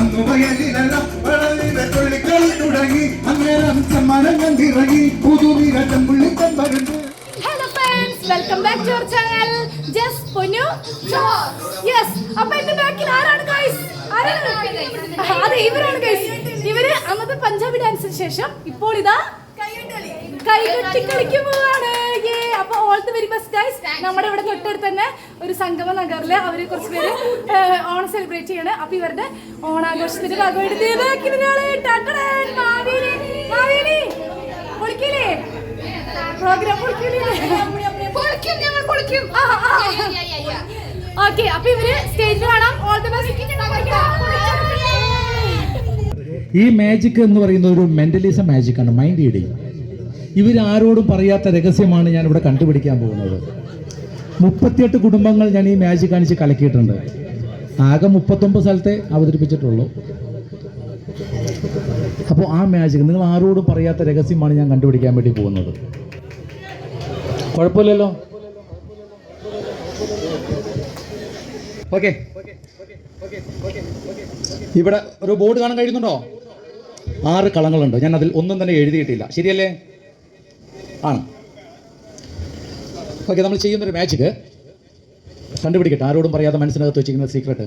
അന്നു വയലിലെല്ലാം വളവിലെ തുള്ളിക്കളി തുടങ്ങി അന്നേരം സമ്മാനങ്ങൾ ഇറങ്ങി പുതുവിരട്ടം പുള്ളിത്തം വരുന്നു. Welcome back to our channel just Ponnu yes. അപ്പൊ എന്റെ ബാക്കിൽ ആരാണ് ഗൈസ്? അതെ, ഇവരാണ് ഗൈസ്. ഇവര് അന്നത്തെ പഞ്ചാബി ഡാൻസിന് ശേഷം ഇപ്പോൾ ഇതാ കൈകൊട്ടി കളിക്കാൻ പോവാണ്. അപ്പൊ all the very best guys. നമ്മുടെ ഇവിടെ തൊട്ടടുത്ത് തന്നെ ഒരു സംഗമ നഗറില് അവര് കുറച്ച് പേര് ഓണം സെലിബ്രേറ്റ് ചെയ്യാണ്. അപ്പൊ ഇവരുടെ ഓണാഘോഷത്തിന്റെ ഭാഗമായിട്ട് പൊളിക്കില്ലേ പ്രോഗ്രാം ഓക്കെ. അപ്പൊ ഇവര് സ്റ്റേജിൽ കാണാം. All the best. ഈ മാജിക് എന്ന് പറയുന്ന ഒരു മെന്റലിസം മാജിക്കാണ്, മൈൻഡ് റീഡിങ്. ഇവരാരോടും പറയാത്ത രഹസ്യമാണ് ഞാൻ ഇവിടെ കണ്ടുപിടിക്കാൻ പോകുന്നത്. 38 കുടുംബങ്ങൾ ഞാൻ ഈ മാജിക് കാണിച്ച് കലക്കിയിട്ടുണ്ട്. ആകെ 39 സ്ഥലത്തെ അവതരിപ്പിച്ചിട്ടുള്ളൂ. അപ്പോൾ ആ മാജിക് നിങ്ങൾ ആരോടും പറയാത്ത രഹസ്യമാണ് ഞാൻ കണ്ടുപിടിക്കാൻ വേണ്ടി പോകുന്നത്. കുഴപ്പമില്ലല്ലോ? ഓക്കെ. ഇവിടെ ഒരു ബോർഡ് കാണാൻ കഴിയുന്നുണ്ടോ? 6 കളങ്ങളുണ്ട്. ഞാൻ അതിൽ ഒന്നും തന്നെ എഴുതിയിട്ടില്ല. ശരിയല്ലേ? ആണ്. ഓക്കെ. നമ്മൾ ചെയ്യുന്നൊരു മാജിക് കണ്ടുപിടിക്കട്ടെ. ആരോടും പറയാതെ മനസ്സിനകത്ത് വെച്ചിരിക്കുന്ന സീക്രട്ട്.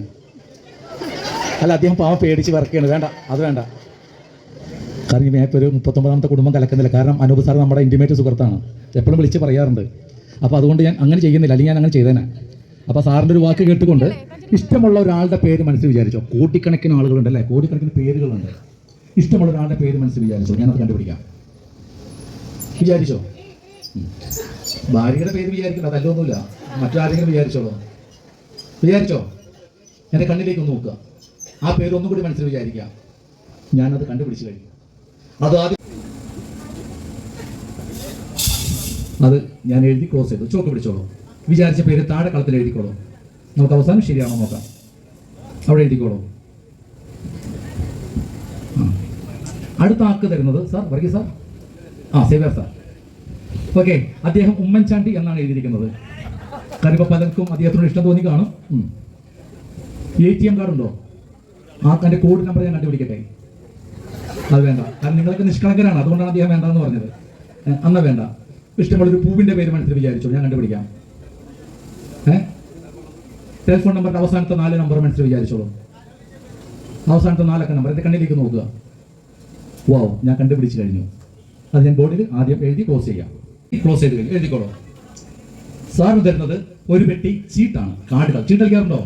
അല്ല, അദ്ദേഹം പാവം പേടിച്ച് വർക്കുകയാണ്. വേണ്ട, അത് വേണ്ട. കാരണം ഈ മാപ്പ് ഒരു 39ാമത്തെ കുടുംബം കലക്കുന്നില്ല. കാരണം അനൂപ് സാർ നമ്മുടെ ഇൻറ്റിമേറ്റ് സുഹൃത്താണ്, എപ്പോഴും വിളിച്ച് പറയാറുണ്ട്. അപ്പോൾ അതുകൊണ്ട് ഞാൻ അങ്ങനെ ചെയ്യുന്നില്ല, അല്ലെങ്കിൽ ഞാൻ അങ്ങനെ ചെയ്തേനെ. അപ്പോൾ സാറിൻ്റെ ഒരു വാക്ക് കേട്ടുകൊണ്ട് ഇഷ്ടമുള്ള ഒരാളുടെ പേര് മനസ്സിൽ വിചാരിച്ചോ. കോടിക്കണക്കിന് ആളുകളുണ്ട് അല്ലേ, കോടിക്കണക്കിന് പേരുകളുണ്ട്. ഇഷ്ടമുള്ള ഒരാളുടെ പേര് മനസ്സിൽ വിചാരിച്ചോ. ഞാനത് കണ്ടുപിടിക്കാം. വിചാരിച്ചോ? ഭാര്യയുടെ പേര് വിചാരിക്കില്ല, അതല്ലൊന്നുമില്ല. മറ്റാരെങ്കിലും വിചാരിച്ചോളൂ. വിചാരിച്ചോ? എൻ്റെ കണ്ണിലേക്ക് ഒന്ന് നോക്കുക. ആ പേര് ഒന്നും കൂടി മനസ്സിൽ വിചാരിക്കുക. ഞാനത് കണ്ടുപിടിച്ച് കഴിഞ്ഞു. അത് ഞാൻ എഴുതി ക്ലോസ് ചെയ്തു. ചോക്ക് പിടിച്ചോളൂ. വിചാരിച്ച പേര് താഴെ കളത്തിൽ എഴുതിക്കോളൂ. നമുക്ക് അവസാനം ശരിയാണോ നോക്കാം. അവിടെ എഴുതിക്കോളൂ. അടുത്ത ആക്ക് തരുന്നത് sir Varghese sir, Xavier sir. Okay. അദ്ദേഹം ഉമ്മൻചാണ്ടി എന്നാണ് എഴുതിയിരിക്കുന്നത്. കാരണം പലർക്കും അദ്ദേഹത്തിനോട് ഇഷ്ടം തോന്നി കാണും. ATM കാർഡുണ്ടോ? എൻ്റെ കോഡ് നമ്പർ ഞാൻ കണ്ടുപിടിക്കട്ടെ. അത് വേണ്ട, കാരണം നിങ്ങൾക്ക് നിഷ്കളങ്കരാണ്, അതുകൊണ്ടാണ് അദ്ദേഹം വേണ്ടെന്ന് പറഞ്ഞത്. അന്ന വേണ്ട. ഇഷ്ടമുള്ളൊരു പൂവിൻ്റെ പേര് മനസ്സിൽ വിചാരിച്ചോ. ഞാൻ കണ്ടുപിടിക്കാം. ടെലിഫോൺ നമ്പറിൻ്റെ അവസാനത്തെ 4 നമ്പർ മനസ്സിൽ വിചാരിച്ചോളൂ. അവസാനത്തെ 4 അക്ക നമ്പർ എൻ്റെ കണ്ണിലേക്ക് നോക്കുക. വാവ്, ഞാൻ കണ്ടുപിടിച്ച് കഴിഞ്ഞു. അത് ഞാൻ ബോർഡിൽ ആദ്യം എഴുതി ക്ലോസ് ചെയ്യാം. ക്ലോസ് ചെയ്ത് കഴിഞ്ഞു. എഴുതിക്കോളൂ. സാറിന് തരുന്നത് ഒരു പെട്ടി ചീട്ടാണ്. കാർഡുകൾ. ചീട്ട് കളിക്കാറുണ്ടോ?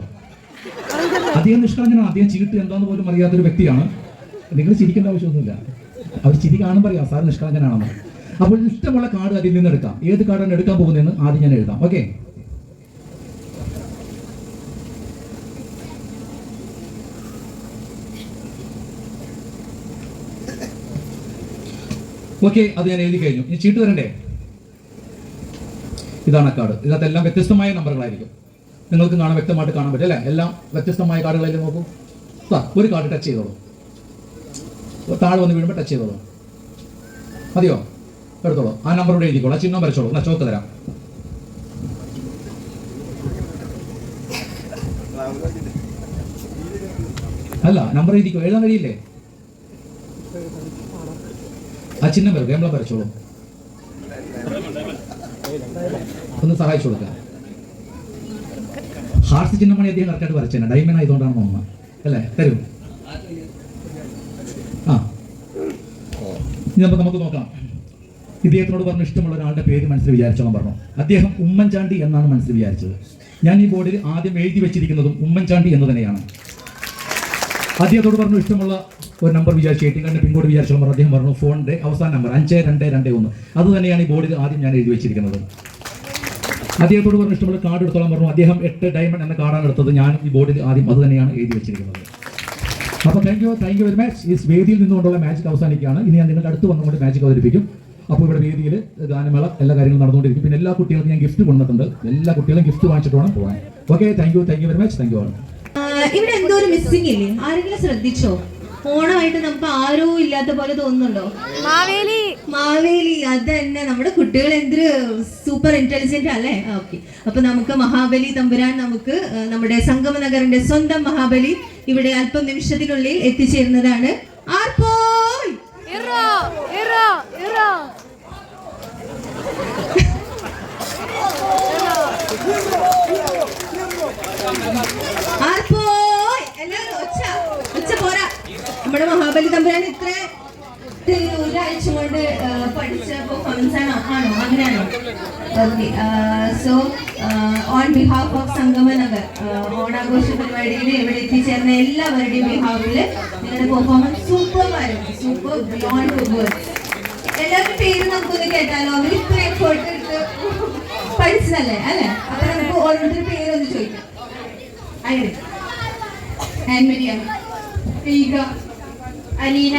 അദ്ദേഹം നിഷ്കളങ്കനാണ്. അദ്ദേഹം ചീട്ട് എന്താണെന്ന് പോലും അറിയാത്തൊരു വ്യക്തിയാണ്. നിങ്ങൾ ചിരിക്കേണ്ട ആവശ്യമൊന്നുമില്ല. അവർ ചിരി കാണുമ്പോൾ അറിയാം സാർ നിഷ്കളങ്കനാണെന്ന്. അപ്പോൾ ഇഷ്ടമുള്ള കാർഡ് അതിൽ നിന്ന് എടുക്കാം. ഏത് കാർഡാണ് എടുക്കാൻ പോകുന്നതെന്ന് ആദ്യം ഞാൻ എഴുതാം. ഓക്കെ. ഓക്കെ, അത് ഞാൻ എഴുതി കഴിഞ്ഞു. ഇനി ചീട്ട് തരണ്ടേ? ഇതാണ് കാർഡ്. ഇതിനകത്തെല്ലാം വ്യത്യസ്തമായ നമ്പറുകളായിരിക്കും. നിങ്ങൾക്ക് കാണാൻ വ്യക്തമായിട്ട് കാണാൻ പറ്റും അല്ലേ? എല്ലാം വ്യത്യസ്തമായ കാർഡുകളായാലും നോക്കൂ. ഒരു കാർഡ് ടച്ച് ചെയ്തോളൂ. താഴെ വന്ന് വീഴുമ്പോൾ ടച്ച് ചെയ്തോളൂ. മതിയോ? എടുത്തോളൂ. ആ നമ്പറോട് എഴുതിക്കോളൂ. ആ ചിഹ്നം വരച്ചോളൂ. ഞാൻ ചോക്ക് തരാം. അല്ല, നമ്പർ എഴുതിക്കോ. എഴുതാൻ കഴിയില്ലേ? ആ ചിഹ്നം വരും. എംബ്ലം വരച്ചോളൂ. ഒന്ന് സഹായിച്ചു കൊടുക്കുക. ഹാർട്ട് ചിഹ്നമാണ് അദ്ദേഹം കറക്റ്റായിട്ട് വരച്ചേനെ. ഡയമണ്ട് ആയതുകൊണ്ടാണ് തോന്നുന്നത് അല്ലേ? തരൂ. ഇനി നമുക്ക് നോക്കാം. ഇദ്ദേഹത്തിനോട് പറഞ്ഞു ഇഷ്ടമുള്ള ഒരാളുടെ പേര് മനസ്സിൽ വിചാരിച്ചോളാൻ പറഞ്ഞു. അദ്ദേഹം ഉമ്മൻചാണ്ടി എന്നാണ് മനസ്സിൽ വിചാരിച്ചത്. ഞാൻ ഈ ബോർഡിൽ ആദ്യം എഴുതി വെച്ചിരിക്കുന്നതും ഉമ്മൻചാണ്ടി എന്ന് തന്നെയാണ്. അദ്ദേഹത്തോട് പറഞ്ഞു ഇഷ്ടമുള്ള ഒരു നമ്പർ വിചാരിച്ചു. ATM കാർഡിന്റെ പിൻകോഡ് വിചാരിച്ചോളാൻ പറഞ്ഞു. അദ്ദേഹം പറഞ്ഞു ഫോണിന്റെ അവസാന നമ്പർ 5221. അത് തന്നെയാണ് ഈ ബോർഡിൽ ആദ്യം ഞാൻ എഴുതി വെച്ചിരിക്കുന്നത്. അദ്ദേഹത്തോട് പറഞ്ഞു ഇഷ്ടമുള്ള കാർഡ് എടുത്തോളാൻ പറഞ്ഞു. അദ്ദേഹം 8 ഡയമണ്ട് എന്ന കാർഡാണ് എടുത്തത്. ഞാൻ ഈ ബോർഡിൽ ആദ്യം അത് തന്നെയാണ് എഴുതി വെച്ചിരിക്കുന്നത്. അപ്പോൾ താങ്ക് യു വെരി മച്ച്. ഈ വേദിയിൽ നിന്നുകൊണ്ടുള്ള മാജിക് അവസാനിക്കുകയാണ്. ഇനി ഞാൻ നിങ്ങളുടെ അടുത്ത് വന്നുകൊണ്ട് മാജിക് അവതരിപ്പിക്കും. അപ്പോൾ ഇവിടെ വേദിയിൽ ഗാനമേള എല്ലാ കാര്യങ്ങളും നടന്നുകൊണ്ടിരിക്കും. പിന്നെ എല്ലാ കുട്ടികൾക്കും ഞാൻ ഗിഫ്റ്റ് കൊണ്ടിട്ടുണ്ട്. എല്ലാ കുട്ടികളും ഗിഫ്റ്റ് വാങ്ങിച്ചിട്ട് വേണം പോകാൻ. Okay, thank you very much. Thank you. ഇവിടെ എന്തോ ഒരു മിസ്സിംഗ് ഇല്ലേ? ആരെങ്കിലും ശ്രദ്ധിച്ചോ? ഓണമായിട്ട് നമുക്ക് ആരോ ഇല്ലാത്ത പോലെ തോന്നുന്നുണ്ടോ? മാവേലി അത് തന്നെ. നമ്മുടെ കുട്ടികൾ എന്തൊരു സൂപ്പർ ഇന്റലിജന്റ് അല്ലേ? ഓക്കെ, അപ്പൊ നമുക്ക് മഹാബലി തമ്പുരാൻ, നമുക്ക് നമ്മുടെ സംഗമനഗറിന്റെ സ്വന്തം മഹാബലി ഇവിടെ അല്പം നിമിഷത്തിനുള്ളിൽ എത്തിച്ചേരുന്നതാണ്. നമ്മുടെ മഹാബലി തമ്പുരാൻ ഇത്ര ഒരാഴ്ച കൊണ്ട് പഠിച്ച പെർഫോമൻസ് ആണോ? അങ്ങനെയാണോ? Okay, so on behalf of Sangamanagar ഓണാഘോഷ പരിപാടിയിൽ ഇവിടെ എത്തിച്ചേർന്ന എല്ലാവരുടെയും ബിഹാഫിൽ നിങ്ങളുടെ പെർഫോമൻസ് സൂപ്പറായിരുന്നു. Super beyond words. എല്ലാവരുടെ പേര് നമുക്കൊന്ന് കേട്ടാലോ? അവർ ഇത്ര എഫേർട്ട് എടുത്ത് പഠിച്ചതല്ലേ അല്ലേ? അപ്പൊ നമുക്ക് ഓരോരുത്തരുടെ പേരൊന്ന് ചോദിക്കാം. ആൻമരിയ, ഈഗ, അലീന,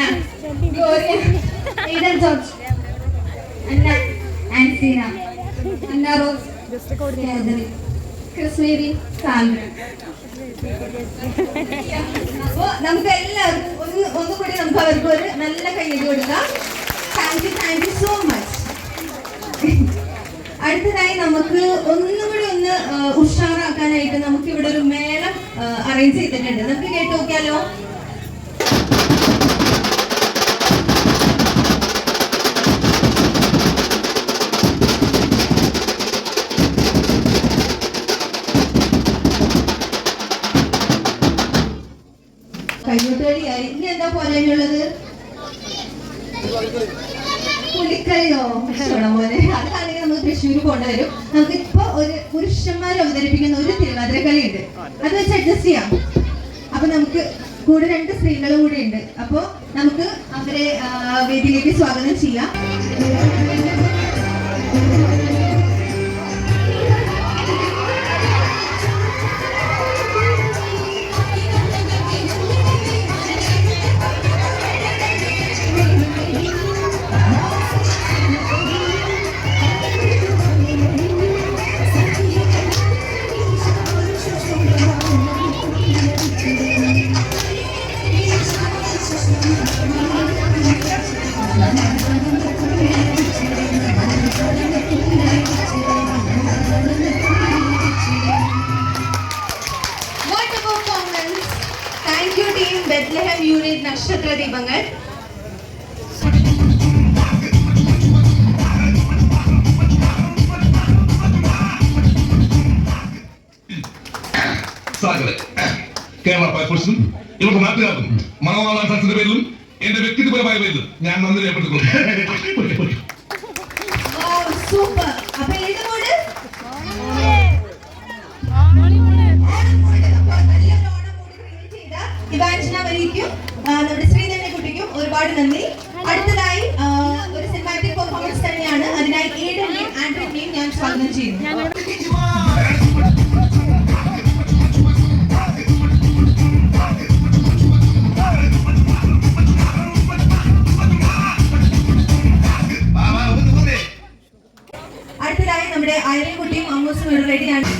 ഗ്ലോറിയ, ഈഡൻ ജോർജ്, അന്ന, ആൻസീന, അന്ന റോസ്, ക്രിസ്മേരി, സാന്ദ്ര. അപ്പോ നമുക്ക് എല്ലാവർക്കും ഒന്നുകൂടി നമുക്ക് അവർക്ക് ഒരു നല്ല കയ്യടി കൊടുക്കാം. Thank you so much. അടുത്തതായി നമുക്ക് ഒന്നുകൂടി ഒന്ന് ഉഷാറാക്കാനായിട്ട് നമുക്ക് ഇവിടെ ഒരു മേളം അറേഞ്ച് ചെയ്തിട്ടുണ്ട്. നമുക്ക് കേട്ട് നോക്കിയാലോ? കൈകൊട്ടുകളിയായി. ഇനി എന്താ പോലെയുള്ളത്? പുലിക്കളിയോ? മോനെ, അതാണെങ്കിൽ നമുക്ക് തൃശ്ശൂർ കൊണ്ടുവരും. നമുക്ക് ഇപ്പൊ ഒരു പുരുഷന്മാർ അവതരിപ്പിക്കുന്ന ഒരു തിരുവാതിരക്കളി ഉണ്ട്, അത് വെച്ച് അഡ്ജസ്റ്റ് ചെയ്യാം. അപ്പൊ നമുക്ക് കൂടെ 2 സ്ത്രീകളും കൂടി ഉണ്ട്. അപ്പൊ നമുക്ക് അവരെ വേദിയിലേക്ക് സ്വാഗതം ചെയ്യാം. ബെത്ലഹേം യൂണിറ്റ് നക്ഷത്ര ദീപങ്ങൾ. കേരള ഫയർഫോഴ്സിനും ഇവർക്ക് നാട്ടുകാർക്കും മണവാള സദസ്സിന്റെ പേരിലും എന്റെ വ്യക്തിപരമായ പേരിലും ഞാൻ നന്ദി രേഖപ്പെടുത്തുന്നു. സൂപ്പർ. അപ്പൊ നമ്മുടെ ശ്രീധരനെ കുട്ടിക്കും ഒരുപാട് നന്ദി. അടുത്തതായി ഒരു സിനിമാറ്റിക് പെർഫോമൻസ് തന്നെയാണ്. അതിനായി ഏഡനെയും ആൻഡ്രിനെയും ഞാൻ സ്വാഗതം ചെയ്യുന്നു. അടുത്തതായി നമ്മുടെ അയൽക്കുട്ടിയും അമ്മൂസും ഇവിടെ റെഡിയാണ്.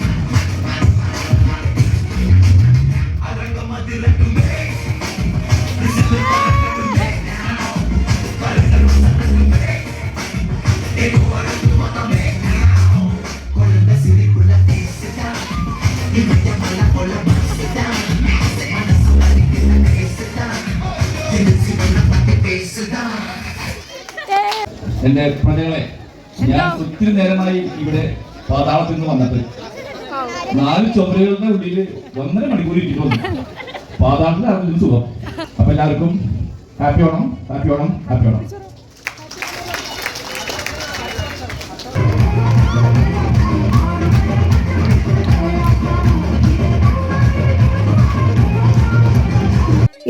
എന്റെ പ്രജകളെ, ഞാൻ ഒത്തിരി നേരമായി ഇവിടെ പാതാളത്തിൽ നിന്ന് വന്നിട്ട് 4 ചുമരുകളുടെ ഉള്ളിൽ 1.5 മണിക്കൂർ ഇരിക്കുന്നു. പാതാളത്തിൽ ആർക്കും സുഖം. അപ്പൊ എല്ലാവർക്കും happy Onam, happy Onam, happy Onam.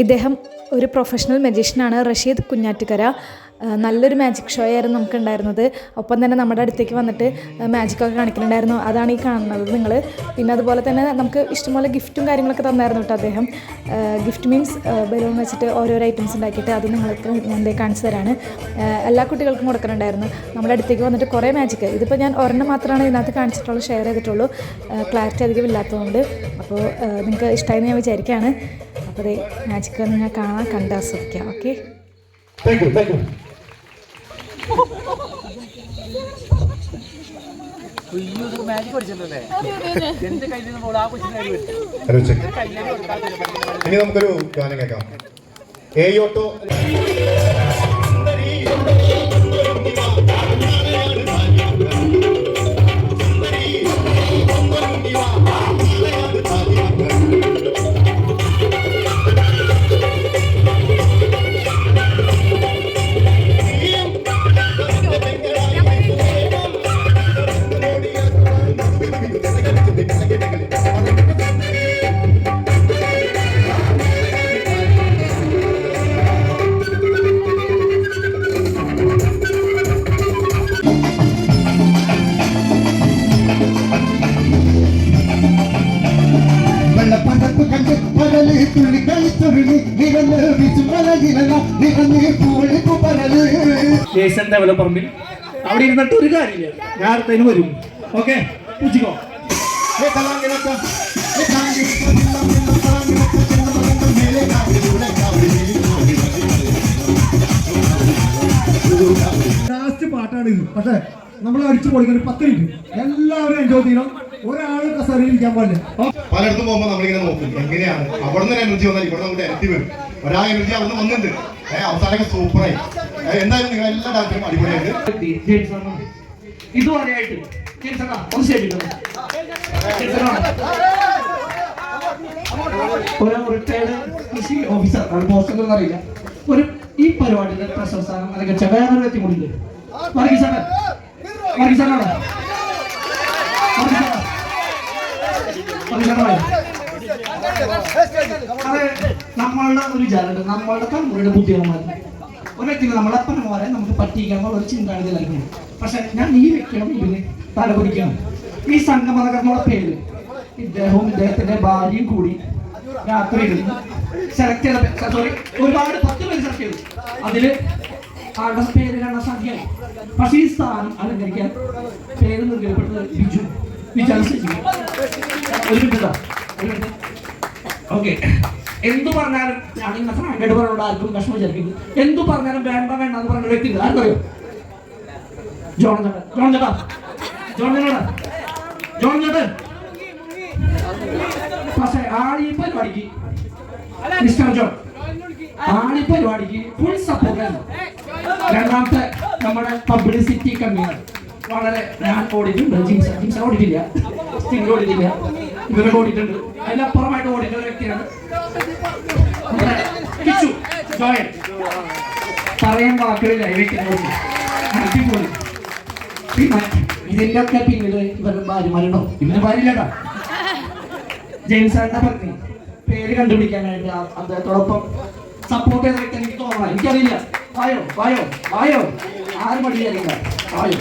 ഇദ്ദേഹം ഒരു പ്രൊഫഷണൽ മജീഷ്യനാണ്, റഷീദ് കുഞ്ഞാറ്റുകര. നല്ലൊരു മാജിക് ഷോ ആയിരുന്നു നമുക്ക് ഉണ്ടായിരുന്നത്. ഒപ്പം തന്നെ നമ്മുടെ അടുത്തേക്ക് വന്നിട്ട് മാജിക്കൊക്കെ കാണിക്കുന്നുണ്ടായിരുന്നു. അതാണ് ഈ കാണുന്നത് നിങ്ങൾ. പിന്നെ അതുപോലെ തന്നെ നമുക്ക് ഇഷ്ടംപോലെ ഗിഫ്റ്റും കാര്യങ്ങളൊക്കെ തന്നായിരുന്നു കേട്ടോ അദ്ദേഹം. ഗിഫ്റ്റ് മീൻസ് ബലൂൺ വെച്ചിട്ട് ഓരോരോ ഐറ്റംസ് ഉണ്ടാക്കിയിട്ട് അത് നിങ്ങൾക്ക് ഞാൻ കാണിച്ചു തരാണ്. എല്ലാ കുട്ടികൾക്കും കൊടുക്കുന്നുണ്ടായിരുന്നു. നമ്മുടെ അടുത്തേക്ക് വന്നിട്ട് കുറേ മാജിക്ക്. ഇതിപ്പോൾ ഞാൻ ഒരെണ്ണം മാത്രമാണ് ഇതിനകത്ത് കാണിച്ചിട്ടുള്ളൂ, ഷെയർ ചെയ്തിട്ടുള്ളൂ, ക്ലാരിറ്റി അധികം ഇല്ലാത്തതുകൊണ്ട്. അപ്പോൾ നിങ്ങൾക്ക് ഇഷ്ടമായെന്ന് ഞാൻ വിചാരിക്കുകയാണ്. അപ്പോൾ മാജിക് നിങ്ങൾ കാണാൻ കണ്ട് ആസ്വദിക്കാം. Okay, thank you. ഇനി നമുക്കൊരു ഗാനം കേൾക്കാം. ഏയോട്ടോ വെള്ളപ്പടപ്പ് കണ്ട് പകല് തുള്ളി കളിച്ചൊരുങ്ങി നിറഞ്ഞ് വിസുമലകിരല നിറഞ്ഞ് പൂളിപ്പു പരല് സ്റ്റേഷൻ ഡെവലപ്പറിൽ അവിടെ ഇരുന്നിട്ട് ഒരു കാര്യമില്ല. ഞാൻ അടുത്തതിന് വരും. ഓക്കെ, ഉച്ചിക്കോ. ലാസ്റ്റ് പാട്ടാണ് ഇത്. പക്ഷേ നമ്മൾ അടിച്ചു പൊളിക്കാൻ 10 മിനിറ്റ് എല്ലാവരും എൻജോയ് ചെയ്യണം. ഒരാളും കസേരയിൽ ഇരിക്കാൻ പാടില്ല. പലയിടത്തും പോകുമ്പോൾ നമ്മളിങ്ങനെ നോക്കും എങ്ങനെയാണ് അവിടെ നിന്ന് എനർജി വന്നാൽ ഇവിടെ നമുക്ക് ഇരട്ടി വരും. ഒരാ എനർജി അവിടെ നിന്ന് വന്നിട്ടുണ്ട്. അവസാനമൊക്കെ സൂപ്പറായി. എന്തായാലും നിങ്ങൾ എല്ലാ ഡാൻസിലും അടിപൊളിയായിട്ട് ഇതുവരെയായിട്ട് ഒരു റിട്ടയർഡ് കൃഷി ഓഫീസർ പോസ്റ്റൊന്നും അറിയില്ല. ഒരു ഈ പരിപാടിയുടെ പ്രശംസനം അല്ലെങ്കിൽ വേറൊരു വ്യക്തി കൂടി ഉണ്ട്. നമ്മളുടെ ഒരു വിചാരമുണ്ട്, നമ്മളുടെ കണ്ണൂരുടെ ബുദ്ധിമാന്മാർ ഒരു വ്യക്തി നമ്മളെ അപ്പന്മാരെ നമുക്ക് പറ്റിക്കാനുള്ള ഒരു ചിന്താഗതിയിലായിരിക്കും. പക്ഷെ ഞാൻ ഈ വ്യക്തിയാണ് ഇതിന് തലപിടിക്കണം. ഈ സംഗമനകർമ്മയുടെ പേര് ഇദ്ദേഹവും ഇദ്ദേഹത്തിന്റെ ഭാര്യയും കൂടി രാത്രി സെലക്ട് ചെയ്ത ഒരുപാട് 10 പേര് സെലക്ട് ചെയ്തു. അതില് ആളുടെ പേര് കാണാൻ സാധ്യമായി. പക്ഷേ ഈ സ്ഥാനം അലങ്കരിക്കാൻ പേര് നിർദ്ദേശപ്പെട്ടത് ബിജു ഓക്കെ. എന്തു പറഞ്ഞാലും ഞാൻ ഇന്ന ഫ്രാങ്കോട് പറഞ്ഞോട് ആർക്കും വിഷമം വിചാരിക്കുന്നു. എന്തു പറഞ്ഞാലും വേണ്ട വേണ്ട എന്ന് പറഞ്ഞ വ്യക്തി ആർക്കറിയോ? ജോൺ ചേട്ടൻ. പക്ഷെ ആളീ പരിപാടിക്ക് മിസ്റ്റർ ജോൺ ആളീ പരിപാടിക്ക് ഫുൾ സപ്പോർട്ടായിരുന്നു. രണ്ടാമത്തെ നമ്മുടെ പബ്ലിസിറ്റി കമ്മിയാണ്. വളരെ ഞാൻ ഓടിയിട്ടുണ്ട്. ജിംസൺ ഓടിയിട്ടില്ല, സ്റ്റിംഗ് ഓടിയിട്ടില്ല, ഇവരൊക്കെ ഓടിയിട്ടുണ്ട്. അതിലപ്പുറമായിട്ട് ഓടിയിട്ടുള്ള വ്യക്തിയാണ് ജോയൻ. പറയാൻ വാക്കുകളില്ല ഈ വ്യക്തിനെ കുറിച്ച്. അടിപൊളി. പിന്നെ ഇതിന്റെ ഒക്കെ പിന്നിൽ ഇവരുടെ ഭാര്യമാരുണ്ടോ? ഇവരുടെ ഭാര്യയില്ലട്ടോ. ജെയിംസാറിന്റെ പത്നി പേര് കണ്ടുപിടിക്കാനായിട്ട് അദ്ദേഹത്തോടൊപ്പം സപ്പോർട്ട് ചെയ്ത വ്യക്തി എനിക്ക് തോന്നണം. എനിക്കറിയില്ല. വായോ ആരും മടിയായിരിക്കില്ല. വായോ.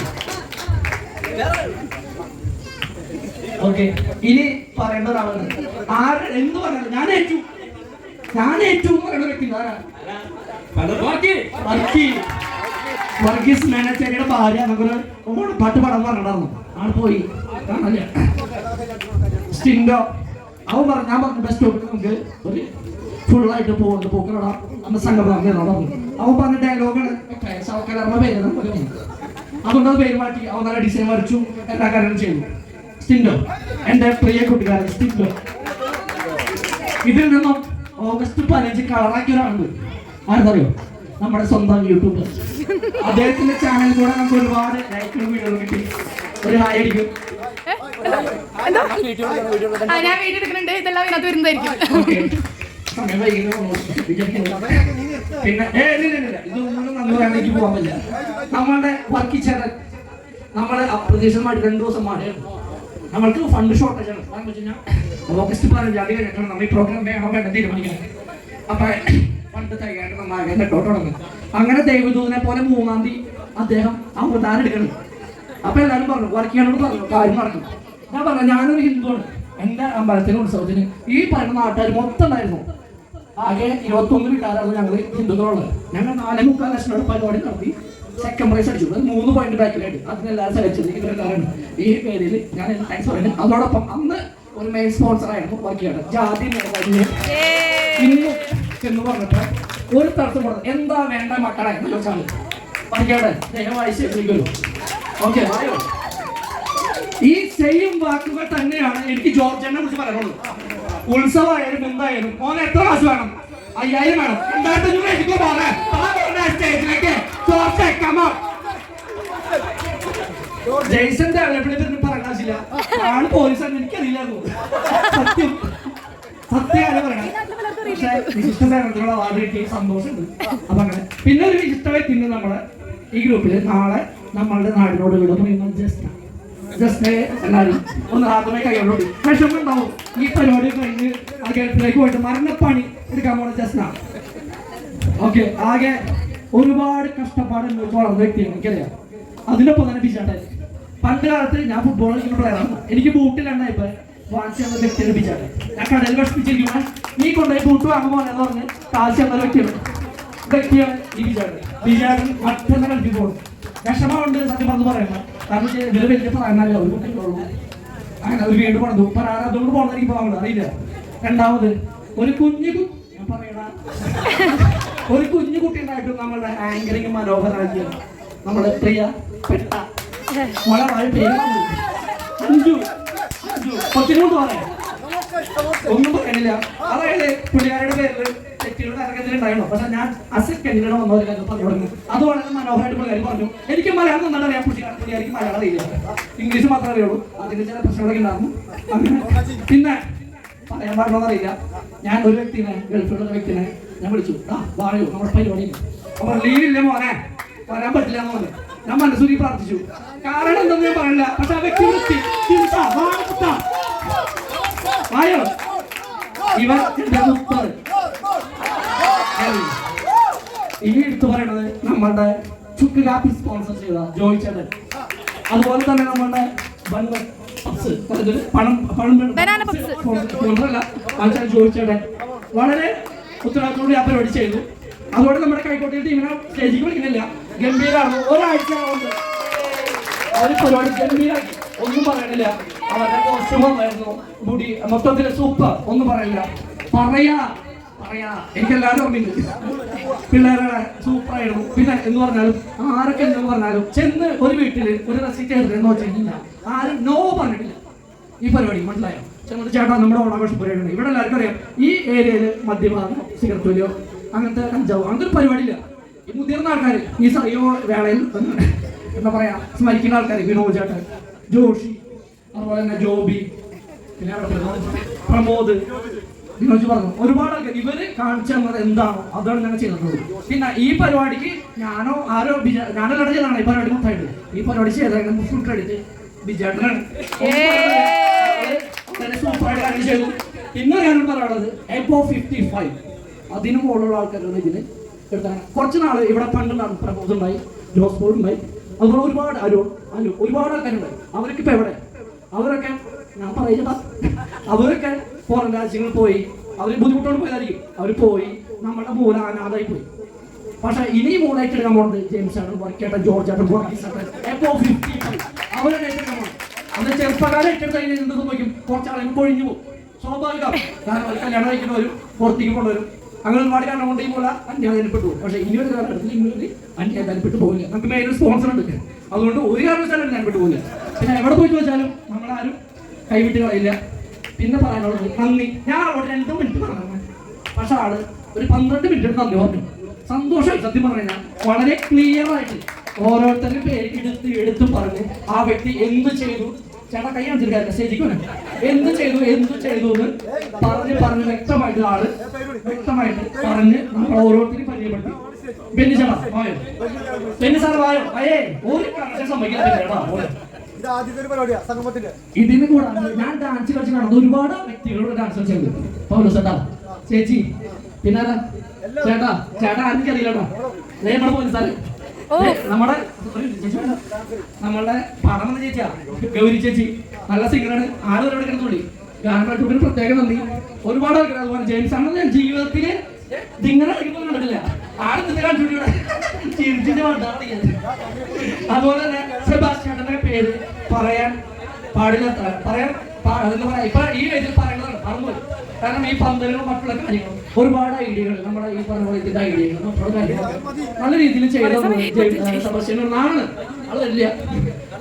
ഓക്കെ, ഇനി പറയേണ്ട ഒരാളാണ്. എന്ത് പറഞ്ഞാലും ഞാൻ ഏറ്റവും പറയുന്ന വ്യക്തി വർഗീസ് മേനച്ചേരിയുടെ ഭാര്യ നമുക്കൊരു ഓണപ്പാട്ട് പടം പറഞ്ഞിട്ടുണ്ടായിരുന്നു. ആൾ പോയി കാണാനില്ല. സ്റ്റിൻഡോ അവൻ പറഞ്ഞു, ഞാൻ പറഞ്ഞു ബസ് സ്റ്റോപ്പിൽ നമുക്ക് ഒരു ഫുള്ളായിട്ട് പോകുന്നുണ്ട് പൂക്കളോടാ അന്ന് സംഘം പറഞ്ഞു. അവൻ പറഞ്ഞ ഡയലോഗാണ് കലർന്ന പേര് നമുക്ക്. അതുകൊണ്ടത് പേര് മാറ്റി അവൻ നല്ല ഡിസൈൻ വരച്ചു, എല്ലാ കാര്യങ്ങളും ചെയ്തു. സ്റ്റിൻഡോ എൻ്റെ പ്രിയ കൂട്ടുകാരൻ സ്റ്റിൻഡോ. ഇതിൽ നിന്നും ഓഗസ്റ്റ് 15 കളറാക്കിയ ഒരാളുണ്ട്. ആരെന്നറിയോ? നമ്മുടെ സ്വന്തം യൂട്യൂബർ. അദ്ദേഹത്തിന്റെ ചാനലിൽ കൂടെ നമുക്ക് ഒരുപാട് ലൈക്കുകളും വീഡിയോകളും കിട്ടി. ഒരു ഹായ് അടിക്കും. ഞാൻ വീഡിയോ എടുക്കുന്നുണ്ട്. ഇതെല്ലാം ഇതിനകത്ത് വരുന്നതായിരിക്കും. പിന്നെ ഇതൊന്നും നമ്മൾ വേണമെങ്കിൽ പോകാൻ പറ്റില്ല. നമ്മളുടെ വർക്ക് ചേട്ടൻ നമ്മളെ അപ്രതീക്ഷിതമായിട്ട് 2 ദിവസം മാറിയാണ്. നമ്മൾക്ക് ഫണ്ട് ഷോർട്ടേജ് ആണ്. കാരണം വെച്ച് കഴിഞ്ഞാൽ ഓഗസ്റ്റ് 15 കഴിഞ്ഞിട്ടാണ് നമ്മൾ ഈ പ്രോഗ്രാം വേണം തീരുമാനിക്കുന്നത്. അപ്പൊ ഫണ്ട് തയ്യാറായിട്ട് നന്നാകാൻ നെട്ടോട്ട്. അങ്ങനെ ദൈവദൂതനെ പോലെ 3-ാം തീയതി അദ്ദേഹം അവതാരം എടുക്കണം. അപ്പൊ എല്ലാവരും പറഞ്ഞു, വർക്ക് ചെയ്യാനോട് പറഞ്ഞു കാര്യം നടക്കും. ഞാൻ പറഞ്ഞു, ഞാനൊരു ഹിന്ദുവാണ്. എൻ്റെ അമ്പലത്തിന് ഉത്സവത്തിന് ഈ പറയുന്ന നാട്ടുകാർ മൊത്തം ഉണ്ടായിരുന്നു. ആകെ 21 വീട്ടുകാരാണ് ഞങ്ങൾ ഹിന്ദുക്കളുള്ളത്. ഞങ്ങൾ 4.25 ലക്ഷം പരിപാടി നടത്തി സെക്കൻഡ് പ്രൈസ് അടിച്ചു. 3 പോയിന്റ് ബാക്കിലായിട്ട് അതിനെല്ലാവരും സെലക്ട് ചെയ്ത് ഇവരെല്ലാവരും ഈ പേരിൽ ഞാൻ താങ്ക്സ് പറയുന്നത്. അതോടൊപ്പം അന്ന് ഒരു മെയിൻ സ്പോൺസർ ആയിരുന്നു വർക്ക് ചെയ്യണം ജാതി. ഇന്ന് എന്ന് പറഞ്ഞപ്പോ ഒരു തടസ്സം കൊടുത്തു. എന്താ വേണ്ട മക്കളെ എന്ന് ചോദിച്ചാൽ പഠിക്കട്ടെ ദയവായി ശരിക്കുമല്ലോ. ഓക്കെ ആയോ? ഈ സെയിം വാക്കുകൾ തന്നെയാണ് എനിക്ക് ജോർജനെ കുറിച്ച് പറയാനുള്ളത്. ഉത്സവമായാലും എന്തായാലും മോനെ എത്ര കാശ് വേണം? 5000 വേണം. 2500 എനിക്ക് പോകാൻ സ്റ്റേജിലേക്ക് ജെയ്സന്റെ അവൈലബിലിറ്റി പറയാൻ ആവശ്യമില്ല. ആള് പോലീസാണ്, എനിക്കറിയില്ലായിരുന്നു. സത്യം സത്യമാണ് പറയണേ. പക്ഷെ വിശിഷ്ട സേവനത്തിനുള്ള അവാർഡ് കിട്ടിയ സന്തോഷമുണ്ട്. അപ്പൊ അങ്ങനെ പിന്നെ ഒരു വിശിഷ്ട വ്യക്തി നമ്മുടെ ഈ ഗ്രൂപ്പില് നാളെ നമ്മളുടെ നാടിനോട് വിട പറയുന്നത് ജസ്റ്റ് എല്ലാവരും ഒന്ന് ആദ്യമേ കൈകൊണ്ടോടി വിഷമം ഉണ്ടാവും. ഈ പരിപാടി കഴിഞ്ഞ് ആ ഗൾഫിലേക്ക് പോയിട്ട് മരണപ്പണി എടുക്കാൻ പോണ ജസ്റ്റാണ്. ഓക്കെ, ആകെ ഒരുപാട് കഷ്ടപ്പാട് വളർന്ന വ്യക്തിയാണ്, എനിക്കറിയാം. അതിനൊപ്പം തന്നെ ബിജാട്ടെ പണ്ട് കാലത്ത് ഞാൻ ഫുട്ബോൾ കളിക്കുന്ന പ്ലെയറാണ്. എനിക്ക് ബൂട്ടിലുണ്ടായിപ്പോ വാങ്ങിച്ചു തന്ന വ്യക്തിയാണ് ബിജാട്ടെ. ഞാൻ കടയിൽ ഭക്ഷിപ്പിച്ചിരിക്കുമ്പോൾ നീ കൊണ്ടുപോയി ബൂട്ട് വാങ്ങുമ്പോൾ എന്ന് പറഞ്ഞ് കാശ് തന്ന വ്യക്തിയാണ് ഈ ബിജാട്ടെ. ബിജാട്ടൻ മറ്റൊന്ന് കളിക്ക് പോകും. വിഷമമുണ്ട് സത്യം പറഞ്ഞു പറയുന്നത്. കാരണം ഇതിൽ വലിയ പറയാനല്ല ഒരു കുട്ടികളുള്ളൂ. അങ്ങനെ ഒരു വീട് പണിതു അതുകൊണ്ട് പോകുന്നത് എനിക്ക് പോകാൻ അറിയില്ല. രണ്ടാമത് ഒരു ഞാൻ പറയണ ഒരു കുഞ്ഞു കുട്ടി ഉണ്ടായിട്ടും നമ്മളുടെ ആങ്കറിങ് മനോഹരമാക്കിയ നമ്മുടെ പ്രിയപ്പെട്ട വളരെ പേര് കൊച്ചിനോട് പറയാം ഒന്നും പറയാനില്ല. അതായത് പുള്ളിക്കാരുടെ പേരിൽ തെറ്റുകളുടെ ഇറക്കത്തിലുണ്ടായിരുന്നു. പക്ഷെ ഞാൻ അസെക്കൻഡിലൂടെ വന്ന ഒരു കാര്യം പറഞ്ഞു തുടങ്ങി. അത് വളരെ മനോഹരമായിട്ട് പുള്ളിക്കാരി പറഞ്ഞു. എനിക്ക് മലയാളം നന്നായിട്ട് അറിയാം, പുള്ളിക്കാരിക്ക് മലയാളം അറിയില്ല, ഇംഗ്ലീഷ് മാത്രമേ അറിയുള്ളൂ. അതിന് ചില പ്രശ്നങ്ങളൊക്കെ ഉണ്ടായിരുന്നു. പിന്നെ പറയാൻ പാടുള്ളതെന്ന് അറിയില്ല. ഞാൻ ഒരു വ്യക്തിനെ ഗൾഫിലുള്ള വ്യക്തിനെ ഞാൻ വിളിച്ചു. വായോ നമ്മുടെ പരിപാടി അപ്പൊ ലീവില്ല മോനെ, വരാൻ പറ്റില്ല എന്ന് പറഞ്ഞു. ഞാൻ മനസ്സൂരി പ്രാർത്ഥിച്ചു. കാരണം എന്തെന്ന് ഞാൻ പറയില്ല. പക്ഷെ ആ വ്യക്തി വായോ ഇവർ ഇനി എടുത്തു പറയണത് നമ്മളുടെ ചുക്ക് കാപ്പി സ്പോൺസർ ചെയ്ത ജോയ് ചേട്ടൻ. അതുപോലെ തന്നെ നമ്മളുടെ ജോയ് ചേട്ടൻ വളരെ ഉത്തരവാദിത്തോടെ ആ പരിപാടി ചെയ്തു. അതുകൊണ്ട് നമ്മുടെ കൈക്കോട്ടിൽ ടീമിനെ സ്റ്റേജിൽ വിളിക്കുന്നില്ല, ഗംഭീരമാണ്. ഒരാഴ്ച കൊണ്ട് ഒരു പരിപാടി ഗംഭീരാക്കി, ഒന്നും പറയാനില്ല. അവരുടെ കോസ്റ്റ്യൂമായിരുന്നു, മുടി മൊത്തത്തിൽ സൂപ്പർ, ഒന്നും പറയില്ല. പറയാ എനിക്കെല്ലാവരും ഓർമ്മയുണ്ട്. പിള്ളേരുടെ സൂപ്പറായിരുന്നു. പിന്നെ എന്ന് പറഞ്ഞാലും ആരൊക്കെ എന്ന് പറഞ്ഞാലും ചെന്ന് ഒരു വീട്ടിൽ ഒരു റെസിറ്റ് എടുത്തെന്ന് വെച്ച് കഴിഞ്ഞാൽ ആരും നോ പറഞ്ഞിട്ടില്ല ഈ പരിപാടി. മനസ്സിലായോ? ചെന്നിട്ട് ചേട്ടാ നമ്മുടെ ഓണാഘോഷ പരിപാടിയാണ്. ഇവിടെ എല്ലാവർക്കും അറിയാം ഈ ഏരിയയിൽ മദ്യപാനം, സിഗരറ്റ് വലിയോ അങ്ങനത്തെ കഞ്ചാവ് അങ്ങനത്തെ ഒരു പരിപാടിയില്ല. ഈ മുതിർന്ന ആൾക്കാർ ഈ വേളയിൽ എന്താ പറയാ സ്മരിക്കുന്ന ആൾക്കാർ വിനോദ് ചേട്ടൻ, ജോഷി, അതുപോലെ തന്നെ ജോബി, പിന്നെ പ്രമോദ്, വിനോജ് പറഞ്ഞു ഒരുപാട് ആൾക്കാർ. ഇവര് കാണിച്ചു തന്നത് എന്താണോ അതാണ് ഞാൻ ചെയ്തിട്ടുള്ളത്. പിന്നെ ഈ പരിപാടിക്ക് ഞാനോ ആരോ ഞാനല്ലാതെ ചെയ്താണ് ഈ പരിപാടി മൊത്തമായിട്ട്. ഈ പരിപാടി ചെയ്ത ഫുൾ ക്രെഡിറ്റ് ബിജാട്ടനാണ്. സൂപ്പറായിട്ട് കാര്യം ചെയ്തു. പിന്നെ ഞാനോട് പറയാനുള്ളത് എബോ 55 അതിന് മുകളിലുള്ള ആൾക്കാരാണ് ഇതിന് എടുത്താണ്. കുറച്ച് നാൾ ഇവിടെ പണ്ടുണ്ടാകും പ്രമോദ് ഉണ്ടായി, ജോസ് പോൾ ഉണ്ടായി, അതുപോലെ ഒരുപാട് ഒരുപാട് ആൾക്കാരുണ്ടായി. അവരൊക്കെ ഇപ്പൊ എവിടെ? അവരൊക്കെ ഞാൻ പറയുന്നത് അവരൊക്കെ പുറം രാജ്യങ്ങളിൽ പോയി, അവർ ബുദ്ധിമുട്ടോട് പോയതായിരിക്കും. അവർ പോയി നമ്മുടെ മൂല അനാഥായി പോയി. പക്ഷെ ഇനി മൂന്നായിട്ട് എടുക്കാൻ പോകുന്നത് ജെയിംസ് ആണ്, വർക്കേട്ടൻ, ജോർജ് ആട്ടൻ, അവരുടെ അത് ചെറുപ്പക്കാരെ ഏറ്റെടുത്ത് കഴിഞ്ഞാൽ എന്ത് സംഭവിക്കും? കുറച്ചാളുകൾ കൊഴിഞ്ഞു പോകും. സ്വാഭാവികം. കാരണം കല്യാണം കഴിക്കുന്നവരും പുറത്തേക്ക് കൊണ്ടുവരും. അങ്ങനെ ഒരുപാട് കാരണം കൊണ്ട് ഈ പോലെ അന്യായപ്പെട്ടു പോകും. പക്ഷേ ഇനി ഒരു കാലഘട്ടത്തിൽ ഇങ്ങനെ അന്യായപ്പെട്ടു പോകില്ല. നമുക്ക് മെയിൻ സ്പോൺസർ ഉണ്ട്. അതുകൊണ്ട് ഒരു കാരണവശാലും അന്യായപ്പെട്ടു പോകില്ല. പിന്നെ എവിടെ പോയിട്ട് വെച്ചാലും നമ്മളാരും കൈവിട്ട് കളയില്ല. പിന്നെ പറയാനുള്ളത് നന്ദി. ഞാൻ അവിടെ 2 മിനിറ്റ് പറഞ്ഞു, പക്ഷെ ആള് ഒരു 12 മിനിറ്റ് നന്ദി പറഞ്ഞു. സന്തോഷമായി. സത്യം പറഞ്ഞു കഴിഞ്ഞാൽ വളരെ ക്ലിയർ ആയിട്ട് ഓരോരുത്തരുടെ പേര് എടുത്ത് പറഞ്ഞ് ആ വ്യക്തി എന്ത് ചെയ്തു, ചേട്ടാ കൈ കാണിച്ചിരിക്കാറില്ല സ്റ്റേജിക്ക് എന്ത് ചെയ്തു എന്ന് പറഞ്ഞ് വ്യക്തമായിട്ട് ആള് വ്യക്തമായിട്ട് പറഞ്ഞ് നമ്മൾ ഓരോരുത്തരും പരിചയപ്പെടുത്തി. ബെന്നി ചേട്ടാ വായോ, ബെന്നി സാർ വായോ, അയ്യേ ഒരു കണക്ഷൻ സംഭവിക്കാൻ ഇതിന് കൂടാതെ ഞാൻ ഡാൻസ് കളിച്ച് കാണുന്നത് ഒരുപാട് വ്യക്തികളോട് ഡാൻസ് കളിച്ചത്. പൗലോസ് ചേട്ടാ, ചേച്ചി, പിന്നെ ചേട്ടാ ആർക്കും അറിയില്ലട്ടോ. നമ്മുടെ പോലീസാറ് നമ്മളുടെ പടം വന്ന ചേച്ചിയാ ഗൗരി ചേച്ചി, നല്ല സിംഗറാണ്. ആളൊരു കിടന്നുള്ളി ഗാനട്യൂബിന് പ്രത്യേകം നന്ദി. ഒരുപാട് ആൾക്കാർ. അതുപോലെ ജെയിംസ് ആണ് ഞാൻ ജീവിതത്തില് ഇങ്ങനെ കളിക്കുമ്പോൾ കണ്ടിട്ടില്ല. ആള് നിന്ന് കാണിച്ചൂടെ ചിരിച്ചിട്ട് വണ്ടാണ്. അതുപോലെ തന്നെ സെബാസ്റ്റ്യന്റെ പേര് പറയാൻ പാടില്ല. പറയാൻ ഇപ്പൊ ഈ വേദിയിൽ പറയേണ്ടതാണ്, മറന്നുപോയി. കാരണം ഈ പന്തലും മറ്റുള്ള കാര്യങ്ങളും ഒരുപാട് ഐഡിയകൾ നമ്മുടെ ഈ പറഞ്ഞ പോലെ ഇതിന്റെ ഐഡിയകൾ നല്ല രീതിയിൽ ചെയ്ത സമസ്യകളാണ് അത് വലിയ.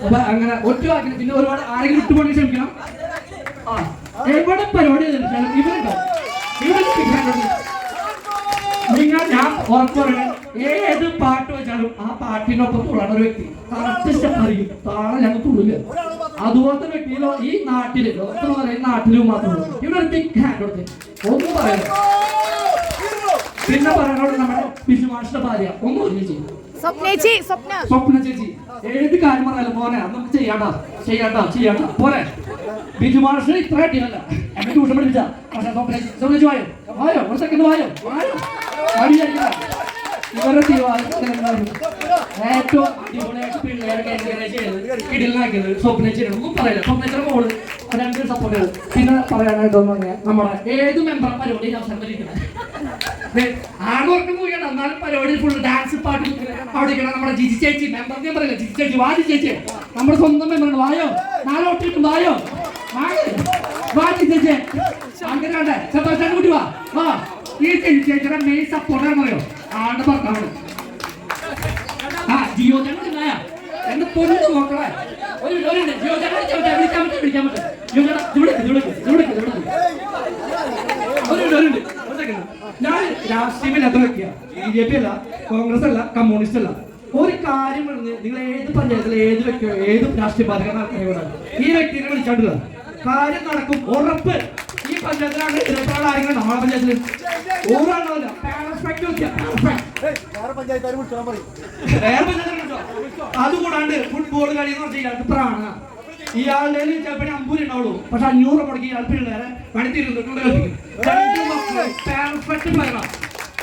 അപ്പൊ അങ്ങനെ ഒറ്റ വാക്കിന് പിന്നെ ഒരുപാട് ആരെങ്കിലും വിട്ടുപോയി ശ്രമിക്കണം. ആ എവിടെ പരിപാടി ഇവരുണ്ടോ നിങ്ങൾ ഞാൻ ഉറപ്പ് പറയണേ, ഏത് പാട്ട് വെച്ചാലും ആ പാട്ടിനൊപ്പം തുള്ളാണ് ഒരു വ്യക്തി. കറക്റ്റ് സ്റ്റെപ്പ് അറിയും, താഴെ ഞങ്ങൾ തുള്ളില്ല. അതുപോലത്തെ വ്യക്തിയിലോ ഈ നാട്ടില് ലോകത്ത് പറയുന്ന നാട്ടിലും മാത്രമേ ഇവിടെ ഒരു ബിഗ് ഹാൻഡ് കൊടുത്ത് ഒന്നും പറയണം. പിന്നെ പറയാനോട് നമ്മുടെ ബിജുമാഷിന്റെ ഭാര്യ ഒന്നും ഒരു ചെയ്യും സ്വപ്ന ചേച്ചി ഏത് കാര്യം പറഞ്ഞാലും പോനെ നമുക്ക് ചെയ്യാണ്ട പോരെ. ബിജുമാഷ് ഇത്ര അടിയല്ല എന്നെ ട്യൂഷൻ പഠിപ്പിച്ച. പക്ഷെ സ്വപ്ന വായോ ഒരു സെക്കൻഡ് വായോ മടിയായിരിക്കില്ല. ഇവരുടെ ഏറ്റവും അടിപൊളിയായിട്ട് പിള്ളേരൊക്കെ എൻകറേജ് ചെയ്ത് കിടിലാക്കിയത് സ്വപ്ന ചേച്ചിയാണ്. ഒന്നും പറയില്ല. സ്വപ്നച്ചയുടെ മോള് രണ്ട് സപ്പോർട്ട് ചെയ്ത്. പിന്നെ പറയാനായിട്ടൊന്നും പറഞ്ഞാൽ നമ്മുടെ ഏത് മെമ്പറും പരിപാടി അവസരം വരിക്കുന്നത് ആണോർക്കും പോയാണ്. എന്നാലും പരിപാടി ഫുൾ ഡാൻസ് പാട്ട് അവിടെ നമ്മുടെ ജിജി ചേച്ചി മെമ്പർ പറയില്ല. ജിജി ചേച്ചി വാജി ചേച്ചി നമ്മുടെ സ്വന്തം മെമ്പറാണ്. വായോ നാലോട്ടിട്ട് വായോ വാജി ചേച്ചി അങ്ങനെ വേണ്ടേ സെബാസ്റ്റ്യൻ കൂട്ടി വാ. ഈ ചേച്ചിയുടെ മെയിൻ സപ്പോർട്ടാണെന്ന് പറയോ ആളുടെ ഭർത്താവ്. ആ ജിയോ ചേട്ടൻ എന്റെ പൊന്നു നോക്കളെ ഒരു ജിയോ ചേട്ടൻ വിളിക്കാൻ പറ്റും. ഞാൻ രാഷ്ട്രീയമില്ലാത്ത വ്യക്തിയാണ്. BJP അല്ല, കോൺഗ്രസ് അല്ല, കമ്മ്യൂണിസ്റ്റ് അല്ല. ഒരു കാര്യം പറഞ്ഞ് നിങ്ങൾ ഏത് പഞ്ചായത്തിലെ ഏത് വ്യക്തിയോ ഏത് രാഷ്ട്രീയ പാർട്ടിക്കാരൻ ആൾക്കാരെ ഈ വ്യക്തിനെ വിളിച്ചാണ്ടില്ല കാര്യം നടക്കും ഉറപ്പ്. ഈ പഞ്ചായത്തിലാണ് 26 ആരെങ്കിലും നമ്മളെ പഞ്ചായത്തിൽ ഓരാണല്ല അതുകൂടാണ്ട് ഫുട്ബോൾ കളി എന്ന് പറഞ്ഞാൽ ഇയാൾക്ക് പ്രാണ. ഇയാളുടെ ചിലപ്പോൾ 50 ഉണ്ടാവുള്ളൂ. പക്ഷെ 500 മുടക്കി ഇയാൾ പിള്ളേരെ പണിത്തിരുന്നിട്ടുണ്ട് കളിപ്പിക്കും.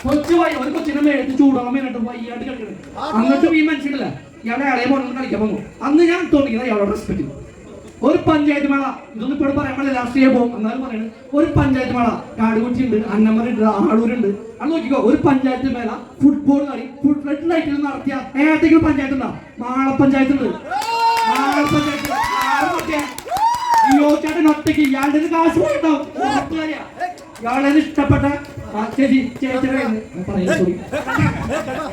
കൊച്ചു വയ്യ ഒരു കൊച്ചിനെ മേടിച്ച് ചൂടോളം മേലിട്ട് വയ്യാണ്ട് കളിക്കണം. എന്നിട്ടും ഈ മനുഷ്യനില്ല ഇയാളെ ഇളയെ പോകണം കളിക്കാൻ വന്നു. അന്ന് ഞാൻ തോന്നിക്കുന്നത് ഇയാളോട് റെസ്പെക്ട് ചെയ്തു. ഒരു പഞ്ചായത്ത് മേള ഇതൊന്നും ഇപ്പോൾ പറയാൻ പാടില്ല, രാഷ്ട്രീയ പോകും. എന്നാലും പറയുന്നത് ഒരു പഞ്ചായത്ത് മേള കാടുകുറ്റിയുണ്ട്, അന്നമരുണ്ട്, ആളൂരുണ്ട്. അത് നോക്കിക്കോ ഒരു പഞ്ചായത്ത് മേള ഫുട്ബോൾ കളി റെഡ് ലൈറ്റിൽ നടത്തിയ ഏതെങ്കിലും പഞ്ചായത്ത് ഉണ്ടോ? മാളപ്പഞ്ചായത്ത് ഉണ്ട്. ചേട്ടൻ ഒറ്റയ്ക്ക് ഇയാളുടെ കാശ് പോയിട്ടുണ്ടാവും. ഇയാളെ ഇഷ്ടപ്പെട്ട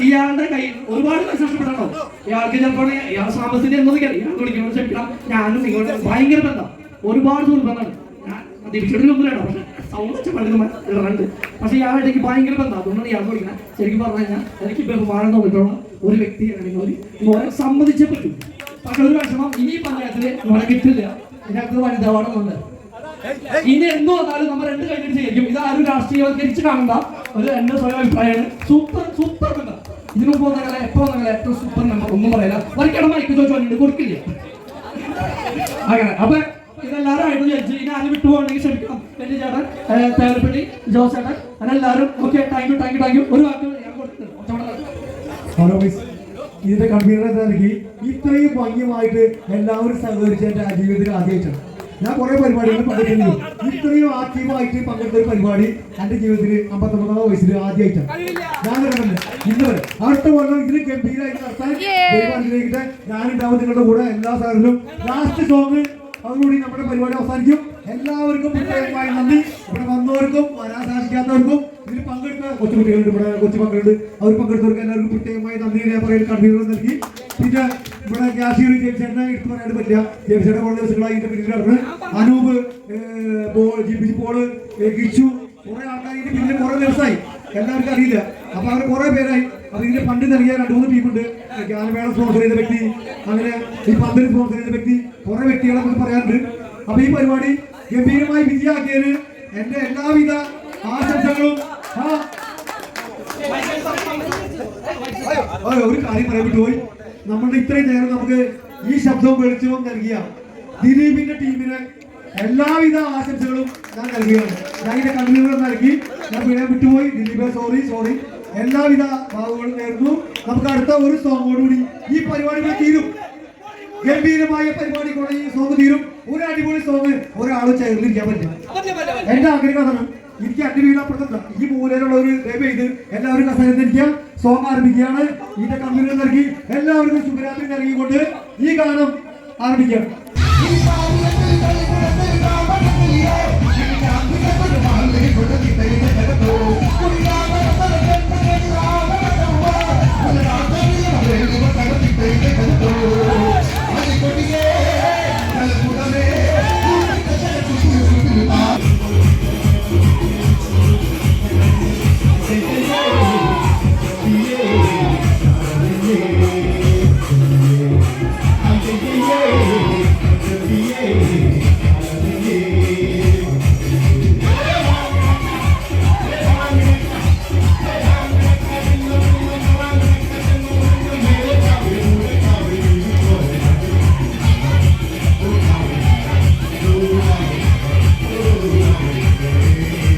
ഇയാളുടെ കയ്യിൽ ഒരുപാട് പൈസ നഷ്ടപ്പെട്ടോ. ഇയാൾക്ക് ചിലപ്പോൾ ഇയാൾ സാമ്പത്തിക എന്നൊക്കെ ഇയാൾ വിളിക്കണം ക്ഷമിക്കണം. ഞാനും നിങ്ങളുടെ ഭയങ്കര ബന്ധം, ഒരുപാട് സുഹൃത്തുക്കളാണ്. ഞാൻ തിരിച്ചെടുക്കൊന്നും വേണം, പക്ഷെ സൗണ്ട് വെച്ച പള്ളിണ്ട്. പക്ഷെ ഇയാളുടെ ഭയങ്കര ബന്ധം. അതുകൊണ്ടാണ് ഇയാൾ വിളിക്കുന്നത്. ശരിക്കും പറഞ്ഞു കഴിഞ്ഞാൽ എനിക്ക് ബഹുമാനം തോന്നിയിട്ടുള്ള ഒരു വ്യക്തിയാണെങ്കിൽ മോനെ സമ്മതിച്ചേ പറ്റും. പക്ഷെ ഒരു വിഷമം ഇനി പഞ്ചായത്തില് മോനെ കിട്ടില്ല. ഇതിനകത്ത് വനിതാവാണെന്നുണ്ട്. ഇനി എന്ത് വന്നാലും നമ്മൾ 2 കഴിഞ്ഞിട്ട് ചെയ്യും. ഇതാരും രാഷ്ട്രീയവൽക്കരിച്ച് കാണണ്ട. ഒരു എന്റെ സ്വയം അഭിപ്രായമാണ്. Super member. ഇതിനു പോകുന്നങ്ങളെ എപ്പോ വന്നങ്ങളെ ഏറ്റവും സൂപ്പർ മെമ്പർ. ഒന്നും പറയില്ല. ഒരിക്കലും മൈക്ക് ചോദിച്ചു കൊടുക്കില്ല. അങ്ങനെ അപ്പൊ ഇതെല്ലാവരും ആയിട്ട് വിചാരിച്ചു. ഇനി ആരും വിട്ടുപോകണമെങ്കിൽ ക്ഷമിക്കണം. വലിയ ചേട്ടൻ, തേവരപ്പള്ളി, ജോസ് ചേട്ടൻ, അതെല്ലാവരും ഓക്കെ. Thank you. ഒരു വാക്ക് ഞാൻ കൊടുത്തിട്ടുണ്ട്. ഇതിന്റെ കൺവീനറെ നൽകി ഇത്രയും ഭംഗിയുമായിട്ട് എല്ലാവരും സഹകരിച്ച എന്റെ ജീവിതത്തിൽ ആദ്യമായിട്ടാണ്. ഞാൻ കുറെ പരിപാടികൾ പങ്കെടുക്കുന്നു. ഇത്രയും ആക്റ്റീവായിട്ട് പങ്കെടുത്ത ഒരു പരിപാടി എന്റെ ജീവിതത്തിൽ 59ാം വയസ്സിൽ ആദ്യമായിട്ടാണ് ഞാൻ കണ്ടത്. ഇന്ന് വരെ അടുത്ത കൊല്ലം ഇതിന് ഗംഭീരമായിട്ട് നടത്താൻ ദൈവം അനുഗ്രഹിക്കട്ടെ. ഞാനുണ്ടാവും നിങ്ങളുടെ കൂടെ എല്ലാ സാറിനും. ലാസ്റ്റ് സോങ് അതോടുകൂടി നമ്മുടെ പരിപാടി അവസാനിക്കും. എല്ലാവർക്കും പ്രത്യേകമായി നന്ദി. ഇവിടെ വന്നവർക്കും വരാൻ സാധിക്കാത്തവർക്കും ഇതിൽ പങ്കെടുത്ത കൊച്ചുകുട്ടികളുണ്ട്, ഇവിടെ കൊച്ചു മക്കളുണ്ട്, അവർ പങ്കെടുത്തവർക്ക് എല്ലാവർക്കും പ്രത്യേകമായി നന്ദി ഞാൻ പറയുന്നത് കൺവീനർ നൽകി. പിന്നെ ഇവിടെ കാശിയൂർ ജെയിംസേട്ടനെ എടുത്തു പറയാൻ പറ്റില്ല. ജെയിംസേട്ടൻ കുറേ ദിവസങ്ങളായി ഇതിന്റെ പിന്നിൽ നടന്ന് അനൂപ്, പോള്, ഗിച്ചു, കുറെ ആൾക്കാർ ഇതിന്റെ പിന്നിൽ കുറെ ദിവസമായി. എല്ലാവർക്കും അറിയില്ല. അപ്പൊ അവർ കുറെ പേരായി. അപ്പൊ ഇതിന്റെ ഫണ്ട് നൽകിയ 2-3 ടീമുണ്ട്. ഗാനമേള സ്പോൺസർ ചെയ്ത വ്യക്തി, അങ്ങനെ ഈ പന്തൽ സ്പോൺസർ ചെയ്ത വ്യക്തി, കുറെ വ്യക്തികളെ നമുക്ക് പറയാറുണ്ട്. അപ്പൊ ഈ പരിപാടി ഗംഭീരമായി വിജയാക്കിയതിന് എന്റെ എല്ലാവിധ ആശംസകളും. ഒരു കാര്യം പറയാൻ വിട്ടുപോയി. നമ്മളുടെ ഇത്രയും നേരം നമുക്ക് ഈ ശബ്ദവും വെളിച്ചവും നൽകിയ ദിലീപിന്റെ ടീമിന് എല്ലാവിധ ആശംസകളും ഞാൻ നൽകുകയാണ്. ഞാൻ ഇതിന്റെ കൺവീനർ നൽകി. ഞാൻ പിന്നെ വിട്ടുപോയി. ദിലീപ് സോറി. എല്ലാവിധ ഭാവങ്ങളും നേർന്നു. നമുക്ക് അടുത്ത ഒരു സോങ്ങോടുകൂടി ഈ പരിപാടികൾ തീരും. ഗംഭീരമായ പരിപാടി കൂടെ ഈ സോങ് തീരും. ഒരു അടിപൊളി സോങ് ഒരാളും ചേർന്നിരിക്കാൻ പറ്റില്ല. എന്റെ ആഗ്രഹം അതാണ്. എനിക്ക് 2 വീട് അപ്പുറത്തല്ല, ഈ മൂലയിലുള്ള ഒരു ദയവ് ചെയ്ത് എല്ലാവരും കസേരത്തിരിക്കാം. സോങ് ആരംഭിക്കുകയാണ്. ഇതിന്റെ കൺവീനർ നൽകി എല്ലാവർക്കും ശുഭരാത്രി നൽകിക്കൊണ്ട് ഈ ഗാനം ആരംഭിക്കാം. Hey.